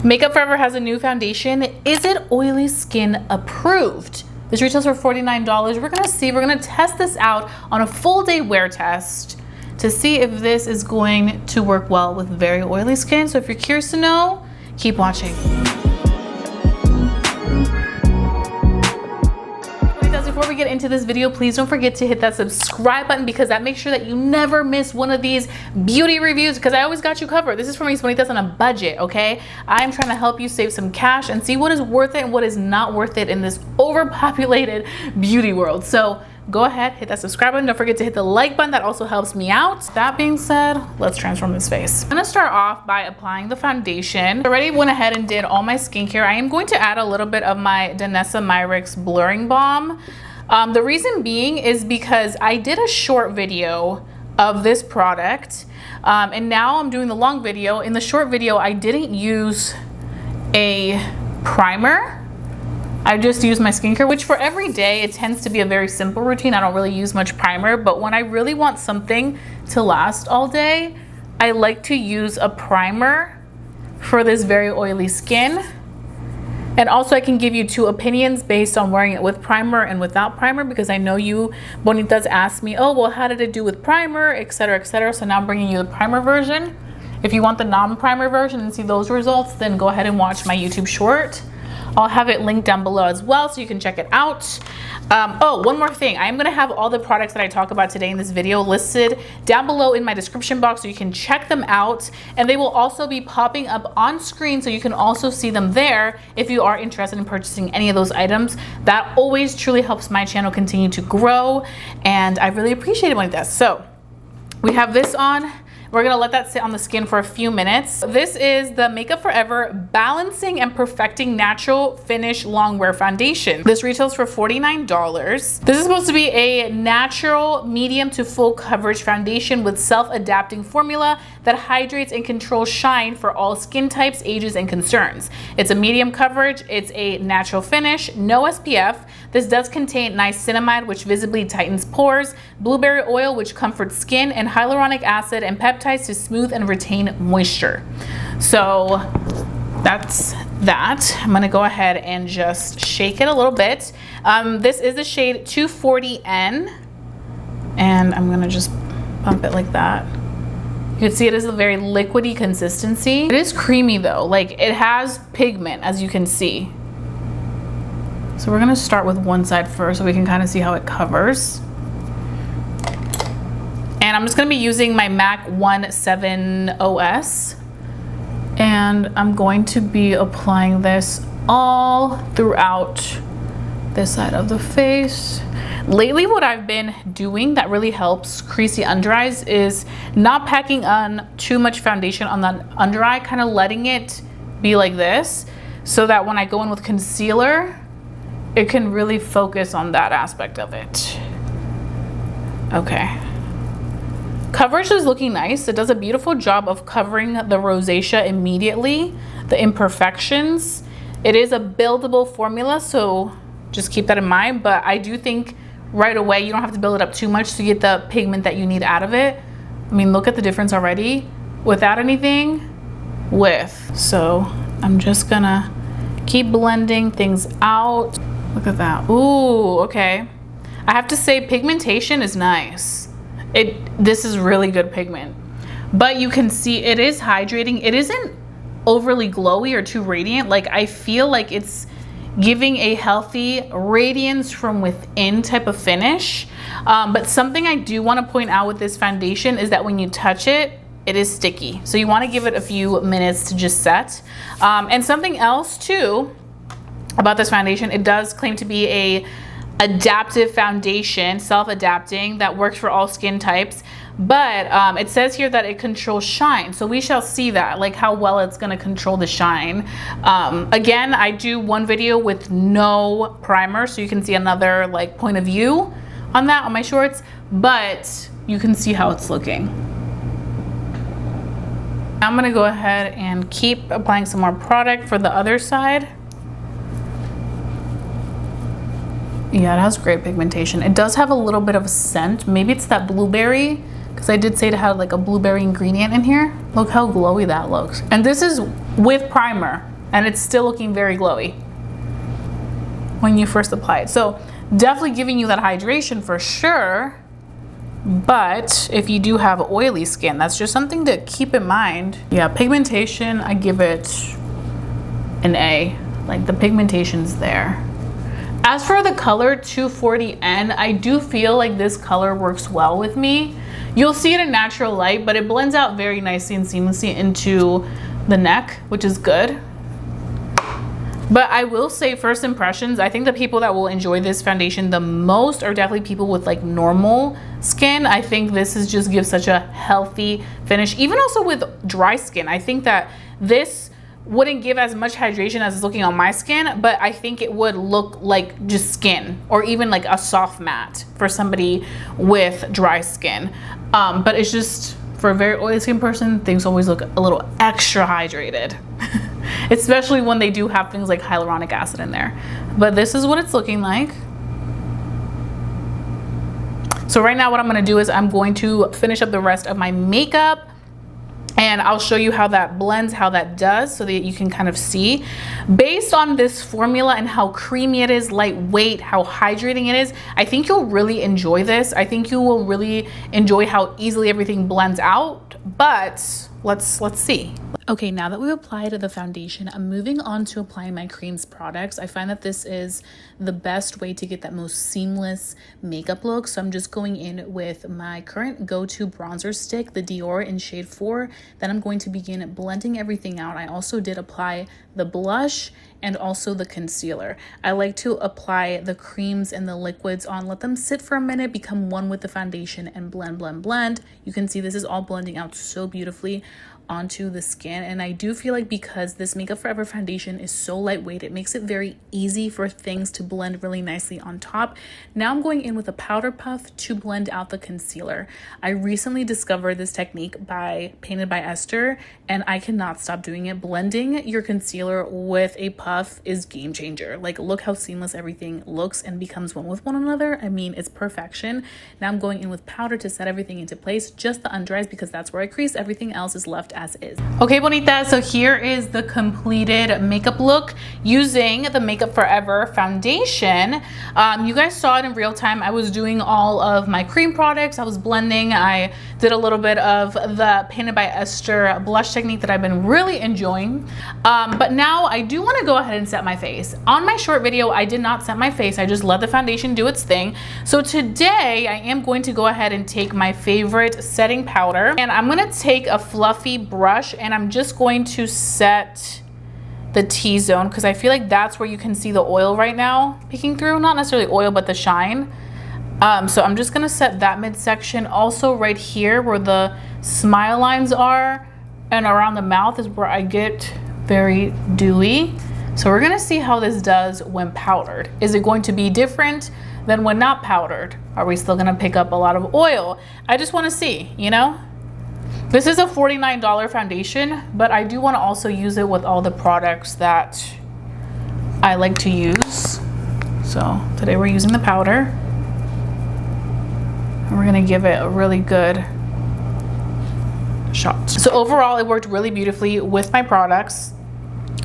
Makeup Forever has a new foundation. Is it oily skin approved? This retails for $49. We're gonna see, we're gonna test this out on a full day wear test to see if this is going to work well with very oily skin. So if you're curious to know, keep watching. Before we get into this video, please don't forget to hit that subscribe button because that makes sure that you never miss one of these beauty reviews, because I always got you covered. This is for mis bonitas on a budget, okay? I'm trying to help you save some cash and see what is worth it and what is not worth it in this overpopulated beauty world. So go ahead, hit that subscribe button. Don't forget to hit the like button. That also helps me out. That being said, let's transform this face. I'm gonna start off by applying the foundation. I already went ahead and did all my skincare. I am going to add a little bit of my Danessa Myricks Blurring Balm. The reason being is because I did a short video of this product and now I'm doing the long video. In the short video, I didn't use a primer. I just used my skincare, which for every day, it tends to be a very simple routine. I don't really use much primer, but when I really want something to last all day, I like to use a primer for this very oily skin. And also I can give you two opinions based on wearing it with primer and without primer, because I know you bonitas ask me, oh, well, how did it do with primer, etc., etc. So now I'm bringing you the primer version. If you want the non-primer version and see those results, then go ahead and watch my YouTube short. I'll have it linked down below as well so you can check it out. Oh, one more thing. I'm gonna have all the products that I talk about today in this video listed down below in my description box so you can check them out. And they will also be popping up on screen so you can also see them there if you are interested in purchasing any of those items. That always truly helps my channel continue to grow, and I really appreciate it like that. So we have this on. We're gonna let that sit on the skin for a few minutes. This is the Makeup Forever Balancing and Perfecting Natural Finish Longwear Foundation. This retails for $49. This is supposed to be a natural medium to full coverage foundation with self-adapting formula that hydrates and controls shine for all skin types, ages, and concerns. It's a medium coverage, it's a natural finish, no SPF. This does contain niacinamide, which visibly tightens pores, blueberry oil, which comforts skin, and hyaluronic acid and peptides to smooth and retain moisture. So that's that. I'm gonna go ahead and just shake it a little bit. This is the shade 240N, and I'm gonna just pump it like that. You can see it is a very liquidy consistency. It is creamy though, like it has pigment, as you can see. So we're gonna start with one side first so we can kind of see how it covers. And I'm just gonna be using my MAC 17OS. And I'm going to be applying this all throughout this side of the face. Lately, what I've been doing that really helps creasy under eyes is not packing on too much foundation on the under eye, kind of letting it be like this, so that when I go in with concealer, it can really focus on that aspect of it. Okay. Coverage is looking nice. It does a beautiful job of covering the rosacea immediately, the imperfections. It is a buildable formula, so just keep that in mind. But I do think right away you don't have to build it up too much to get the pigment that you need out of it. I mean, look at the difference already without anything, with. So I'm just gonna keep blending things out. Look at that. Ooh, okay. I have to say pigmentation is nice. This is really good pigment. But you can see it is hydrating. It isn't overly glowy or too radiant. Like, I feel like it's giving a healthy radiance from within type of finish. But something I do want to point out with this foundation is that when you touch it, it is sticky. So you want to give it a few minutes to just set. And something else too about this foundation, it does claim to be a adaptive foundation, self-adapting, that works for all skin types. But it says here that it controls shine. So we shall see that, like how well it's gonna control the shine. Again, I do one video with no primer, so you can see another like point of view on that on my shorts, but you can see how it's looking. I'm gonna go ahead and keep applying some more product for the other side. Yeah, it has great pigmentation. It does have a little bit of a scent. Maybe it's that blueberry, because I did say it had like a blueberry ingredient in here. Look how glowy that looks. And this is with primer, and it's still looking very glowy when you first apply it. So definitely giving you that hydration for sure. But if you do have oily skin, that's just something to keep in mind. Yeah, pigmentation, I give it an A. Like the pigmentation's there. As for the color 240N, I do feel like this color works well with me. You'll see it in natural light, but it blends out very nicely and seamlessly into the neck, which is good. But I will say, first impressions, I think the people that will enjoy this foundation the most are definitely people with like normal skin. I think this is just gives such a healthy finish. Even also with dry skin, I think that this wouldn't give as much hydration as it's looking on my skin, but I think it would look like just skin, or even like a soft matte for somebody with dry skin. But it's just, for a very oily skin person, things always look a little extra hydrated. Especially when they do have things like hyaluronic acid in there. But this is what it's looking like. So right now what I'm gonna do is I'm going to finish up the rest of my makeup, and I'll show you how that blends, how that does, so that you can kind of see. Based on this formula and how creamy it is, lightweight, how hydrating it is, I think you'll really enjoy this. I think you will really enjoy how easily everything blends out, but let's see. Okay, now that we've applied the foundation, I'm moving on to applying my creams products. I find that this is the best way to get that most seamless makeup look. So I'm just going in with my current go-to bronzer stick, the Dior in shade 4. Then I'm going to begin blending everything out. I also did apply the blush and also the concealer. I like to apply the creams and the liquids on, let them sit for a minute, become one with the foundation, and blend, blend, blend. You can see this is all blending out so beautifully onto the skin. And I do feel like because this Makeup Forever foundation is so lightweight, it makes it very easy for things to blend really nicely on top. Now I'm going in with a powder puff to blend out the concealer. I recently discovered this technique by Painted by Esther, and I cannot stop doing it. Blending your concealer with a puff is game changer. Like, look how seamless everything looks and becomes one with one another. I mean, it's perfection. Now I'm going in with powder to set everything into place, just the under eyes, because that's where I crease. Everything else is left as is. Okay, bonitas, so here is the completed makeup look using the Makeup Forever foundation. You guys saw it in real time. I was doing all of my cream products. I was blending. I did a little bit of the Painted by Esther blush technique that I've been really enjoying. But now I do want to go ahead and set my face. On my short video, I did not set my face. I just let the foundation do its thing. So today I am going to go ahead and take my favorite setting powder, and I'm going to take a fluffy brush, and I'm just going to set the T-zone, because I feel like that's where you can see the oil right now peeking through. Not necessarily oil, but the shine. So I'm just gonna set that midsection. Also right here where the smile lines are and around the mouth is where I get very dewy. So we're gonna see how this does when powdered. Is it going to be different than when not powdered? Are we still gonna pick up a lot of oil? I just wanna see, you know? This is a $49 foundation, but I do wanna also use it with all the products that I like to use. So today we're using the powder. And we're gonna give it a really good shot. So overall, it worked really beautifully with my products.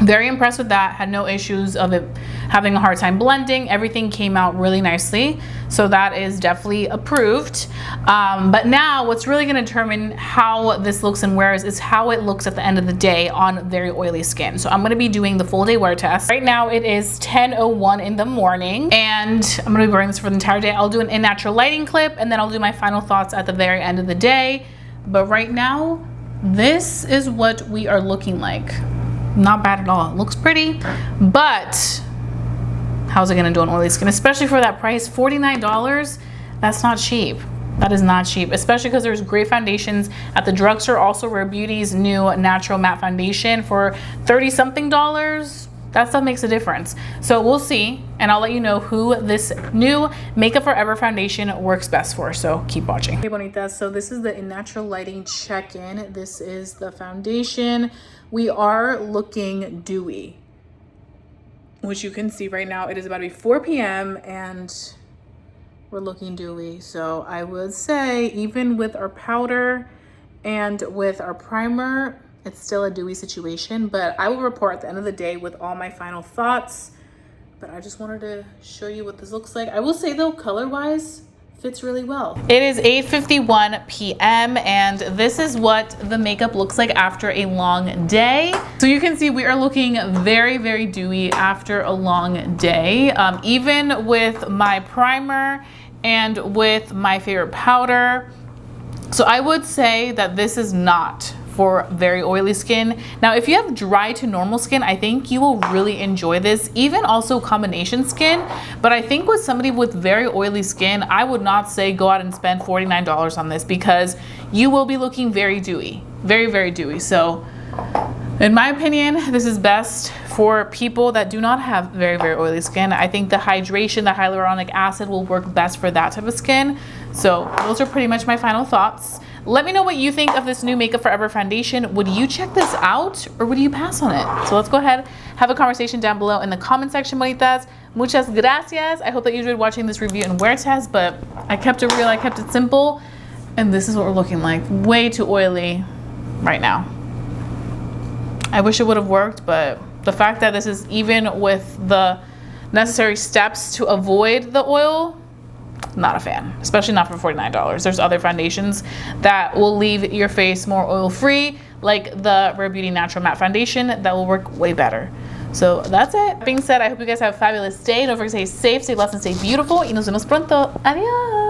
Very impressed with that. Had no issues of it having a hard time blending. Everything came out really nicely. So that is definitely approved. But now what's really gonna determine how this looks and wears is how it looks at the end of the day on very oily skin. So I'm gonna be doing the full day wear test. Right now it is 10:01 in the morning, and I'm gonna be wearing this for the entire day. I'll do an in natural lighting clip, and then I'll do my final thoughts at the very end of the day. But right now, this is what we are looking like. Not bad at all. It looks pretty, but how's it gonna do on oily skin? Especially for that price, $49, that's not cheap. That is not cheap, especially because there's great foundations at the drugstore. Also, Rare Beauty's new natural matte foundation for $30-something. That stuff makes a difference. So we'll see, and I'll let you know who this new Makeup Forever foundation works best for, so keep watching. Hey bonitas, so this is the In Natural Lighting check-in. This is the foundation. We are looking dewy, which you can see right now. It is about to be 4 p.m. and we're looking dewy. So I would say even with our powder and with our primer, it's still a dewy situation, but I will report at the end of the day with all my final thoughts. But I just wanted to show you what this looks like. I will say though, color-wise, fits really well. It is 8:51 p.m. and this is what the makeup looks like after a long day. So you can see we are looking very, very dewy after a long day. Even with my primer and with my favorite powder. So I would say that this is not for very oily skin. Now, if you have dry to normal skin, I think you will really enjoy this, even also combination skin. But I think with somebody with very oily skin, I would not say go out and spend $49 on this because you will be looking very dewy, very, very dewy. So in my opinion, this is best for people that do not have very, very oily skin. I think the hydration, the hyaluronic acid will work best for that type of skin. So those are pretty much my final thoughts. Let me know what you think of this new Makeup Forever foundation. Would you check this out or would you pass on it? So let's go ahead, have a conversation down below in the comment section, bonitas. Muchas gracias. I hope that you enjoyed watching this review and wear test, but I kept it real, I kept it simple. And this is what we're looking like. Way too oily right now. I wish it would have worked, but the fact that this is even with the necessary steps to avoid the oil, not a fan, especially not for $49. There's other foundations that will leave your face more oil-free, like the Rare Beauty Natural Matte Foundation, that will work way better. So that's it. That being said, I hope you guys have a fabulous day. Don't forget to stay safe, stay blessed, and stay beautiful. Y nos vemos pronto. Adios.